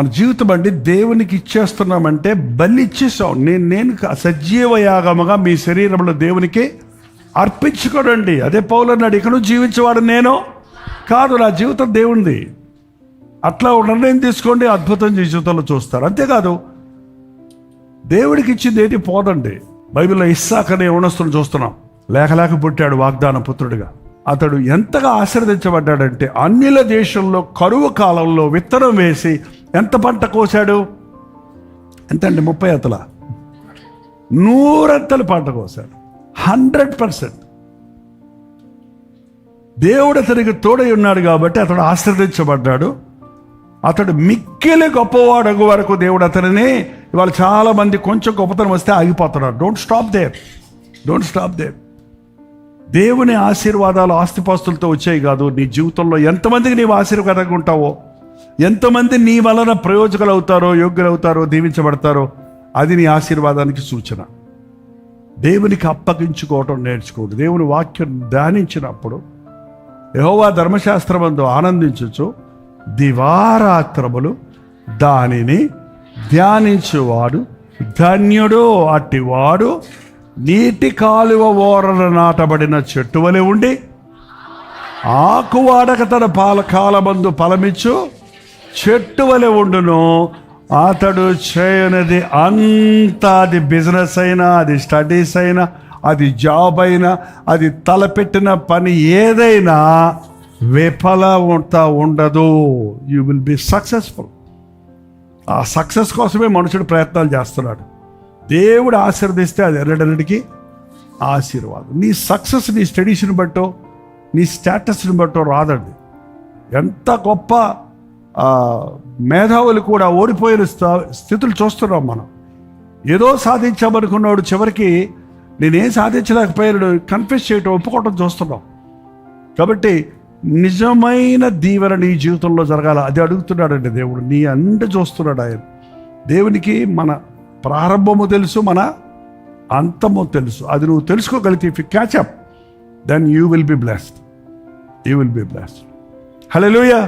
మన జీవితం అండి దేవునికి ఇచ్చేస్తున్నామంటే బలి ఇచ్చేసాం. నేను సజీవ యాగముగా మీ శరీరంలో దేవునికి అర్పించుకోనండి. అదే పౌలు అన్నాడు, ఇక నువ్వు జీవించేవాడు నేను కాదు, నా జీవితం దేవునిది. అట్లా నిర్ణయం తీసుకోండి, అద్భుతం జీవితంలో చూస్తారు. అంతేకాదు దేవుడికి ఇచ్చింది ఏంటి పోదండి. బైబిల్లో ఇస్సాకు అనే యవనస్తుని చూస్తున్నాం. లేక పుట్టాడు వాగ్దాన పుత్రుడిగా. అతడు ఎంతగా ఆశీర్వదించబడ్డాడంటే అన్యుల దేశంలో కరువు కాలంలో విత్తనం వేసి ఎంత పంట కోసాడు? ఎంత అండి? 30 అతల 100 అంతలు పంట కోసాడు. 100%. దేవుడు అతనికి తోడై ఉన్నాడు కాబట్టి అతడు ఆశీర్వదించబడ్డాడు. అతడు మిక్కిలి గొప్పవాడు వరకు దేవుడు అతనిని, ఇవాళ చాలా మంది కొంచెం గొప్పతనం వస్తే ఆగిపోతున్నారు. Don't stop there. దేవుని ఆశీర్వాదాలు ఆస్తిపాస్తులతో వచ్చాయి కాదు. నీ జీవితంలో ఎంతమందికి నీవు ఆశీర్వాదంగా ఉంటావో, ఎంతమంది నీ వలన ప్రయోజకులు అవుతారో, యోగ్యులు అవుతారో, దీవించబడతారో, అది నీ ఆశీర్వాదానికి సూచన. దేవునికి అప్పగించుకోవటం నేర్చుకోడు. దేవుని వాక్యం ధ్యానించినప్పుడు యెహోవా ధర్మశాస్త్రమందు ఆనందించుచు దివారాత్రములు దానిని ధ్యానించువాడు ధన్యుడు. అట్టివాడు నీటి కాలువ ఓరన నాటబడిన చెట్టు వలె ఉండి ఆకువాడక తన కాలమందు ఫలమిచ్చు చెట్టు వలె ఉండును. అతడు చేయనిది అంతా, అది బిజినెస్ అయినా, అది స్టడీస్ అయినా, అది జాబ్ అయినా, అది తలపెట్టిన పని ఏదైనా విఫలత ఉండదు. You will be successful. ఆ సక్సెస్ కోసమే మనుషుడు ప్రయత్నాలు చేస్తున్నాడు. దేవుడు ఆశీర్వదిస్తే అది ఎన్నడన్నిటికీ ఆశీర్వాదం. నీ సక్సెస్ నీ స్టడీస్ని బట్టో, నీ స్టేటస్ని బట్టో రాదండి. ఎంత గొప్ప మేధావులు కూడా ఓడిపోయిన స్థితులు చూస్తున్నాం మనం. ఏదో సాధించామనుకున్నాడు, చివరికి నేనేం సాధించలేకపోయాడు కన్ఫెస్ చేయటం, ఒప్పుకోవటం చూస్తున్నాం. కాబట్టి నిజమైన దీవెన నీ జీవితంలో జరగాల, అది అడుగుతున్నాడండి దేవుడు. నీ అండ చూస్తున్నాడు ఆయన. దేవునికి మన ప్రారంభము తెలుసు, మన అంతము తెలుసు. అది నువ్వు తెలుసుకోగలిగితే, if you catch up, then you will be blessed. Hallelujah.